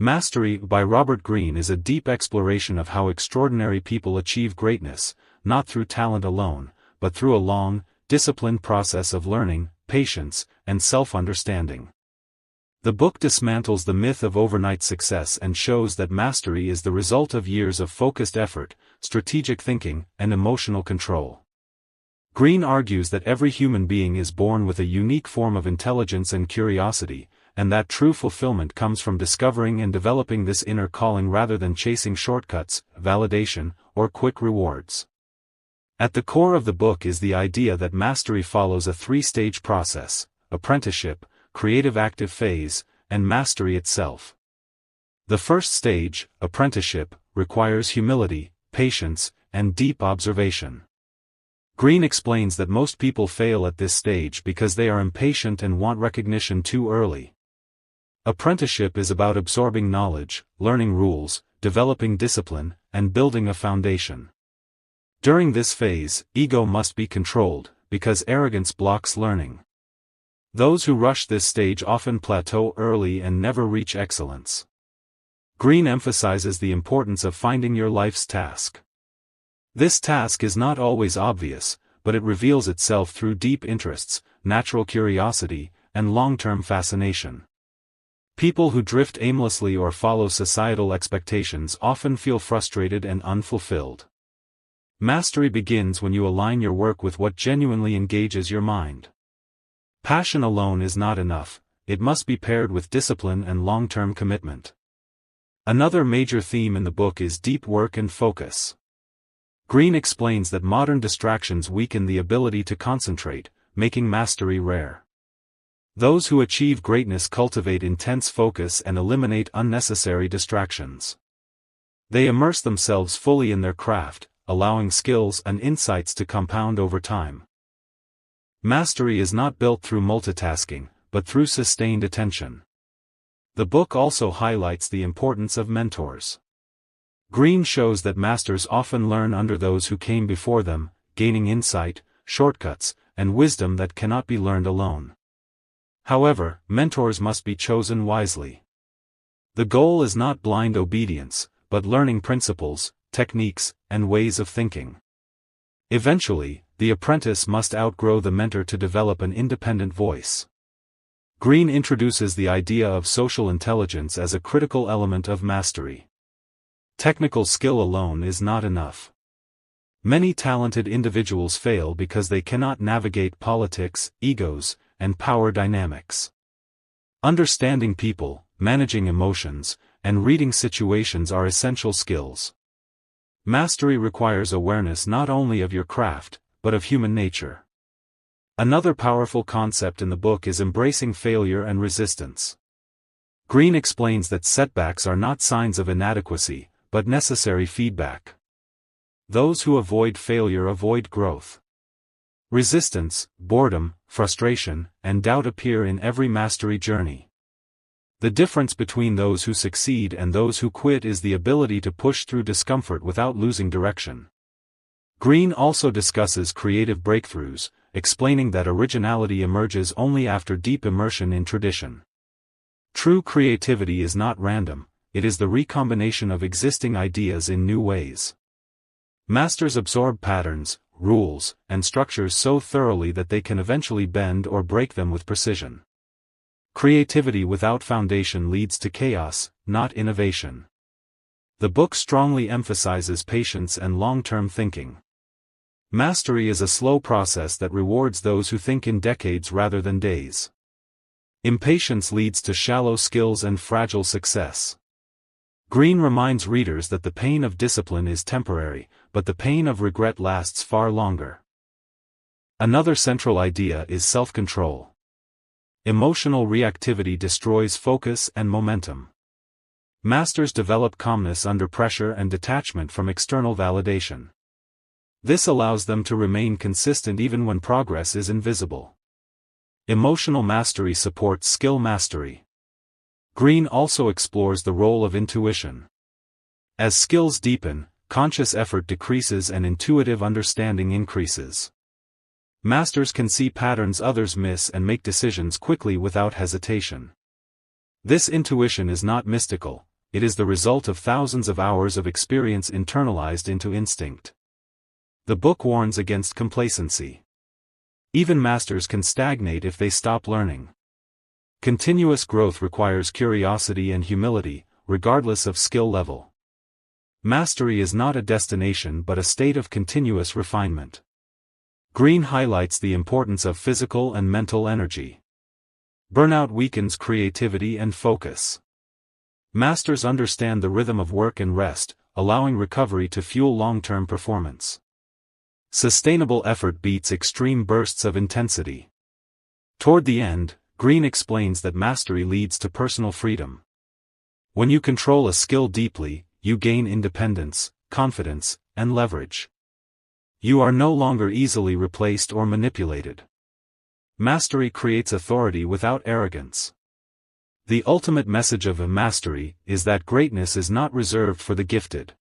Mastery by Robert Greene is a deep exploration of how extraordinary people achieve greatness, not through talent alone, but through a long, disciplined process of learning, patience, and self-understanding. The book dismantles the myth of overnight success and shows that mastery is the result of years of focused effort, strategic thinking, and emotional control. Greene argues that every human being is born with a unique form of intelligence and curiosity, and that true fulfillment comes from discovering and developing this inner calling rather than chasing shortcuts, validation, or quick rewards. At the core of the book is the idea that mastery follows a three-stage process: apprenticeship, creative active phase, and mastery itself. The first stage, apprenticeship, requires humility, patience, and deep observation. Greene explains that most people fail at this stage because they are impatient and want recognition too early. Apprenticeship is about absorbing knowledge, learning rules, developing discipline, and building a foundation. During this phase, ego must be controlled, because arrogance blocks learning. Those who rush this stage often plateau early and never reach excellence. Greene emphasizes the importance of finding your life's task. This task is not always obvious, but it reveals itself through deep interests, natural curiosity, and long-term fascination. People who drift aimlessly or follow societal expectations often feel frustrated and unfulfilled. Mastery begins when you align your work with what genuinely engages your mind. Passion alone is not enough, it must be paired with discipline and long-term commitment. Another major theme in the book is deep work and focus. Greene explains that modern distractions weaken the ability to concentrate, making mastery rare. Those who achieve greatness cultivate intense focus and eliminate unnecessary distractions. They immerse themselves fully in their craft, allowing skills and insights to compound over time. Mastery is not built through multitasking, but through sustained attention. The book also highlights the importance of mentors. Greene shows that masters often learn under those who came before them, gaining insight, shortcuts, and wisdom that cannot be learned alone. However, mentors must be chosen wisely. The goal is not blind obedience, but learning principles, techniques, and ways of thinking. Eventually, the apprentice must outgrow the mentor to develop an independent voice. Greene introduces the idea of social intelligence as a critical element of mastery. Technical skill alone is not enough. Many talented individuals fail because they cannot navigate politics, egos, and power dynamics. Understanding people, managing emotions, and reading situations are essential skills. Mastery requires awareness not only of your craft, but of human nature. Another powerful concept in the book is embracing failure and resistance. Greene explains that setbacks are not signs of inadequacy, but necessary feedback. Those who avoid failure avoid growth. Resistance, boredom, frustration, and doubt appear in every mastery journey. The difference between those who succeed and those who quit is the ability to push through discomfort without losing direction. Greene also discusses creative breakthroughs, explaining that originality emerges only after deep immersion in tradition. True creativity is not random, it is the recombination of existing ideas in new ways. Masters absorb patterns, rules, and structures so thoroughly that they can eventually bend or break them with precision. Creativity without foundation leads to chaos, not innovation. The book strongly emphasizes patience and long-term thinking. Mastery is a slow process that rewards those who think in decades rather than days. Impatience leads to shallow skills and fragile success. Greene reminds readers that the pain of discipline is temporary, but the pain of regret lasts far longer. Another central idea is self-control. Emotional reactivity destroys focus and momentum. Masters develop calmness under pressure and detachment from external validation. This allows them to remain consistent even when progress is invisible. Emotional mastery supports skill mastery. Greene also explores the role of intuition. As skills deepen, conscious effort decreases and intuitive understanding increases. Masters can see patterns others miss and make decisions quickly without hesitation. This intuition is not mystical, it is the result of thousands of hours of experience internalized into instinct. The book warns against complacency. Even masters can stagnate if they stop learning. Continuous growth requires curiosity and humility, regardless of skill level. Mastery is not a destination but a state of continuous refinement. Greene highlights the importance of physical and mental energy. Burnout weakens creativity and focus. Masters understand the rhythm of work and rest, allowing recovery to fuel long-term performance. Sustainable effort beats extreme bursts of intensity. Toward the end, Greene explains that mastery leads to personal freedom. When you control a skill deeply, you gain independence, confidence, and leverage. You are no longer easily replaced or manipulated. Mastery creates authority without arrogance. The ultimate message of mastery is that greatness is not reserved for the gifted.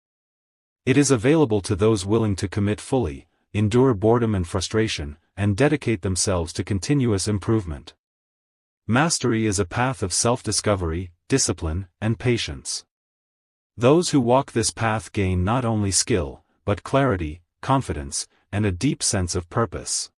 It is available to those willing to commit fully, endure boredom and frustration, and dedicate themselves to continuous improvement. Mastery is a path of self-discovery, discipline, and patience. Those who walk this path gain not only skill, but clarity, confidence, and a deep sense of purpose.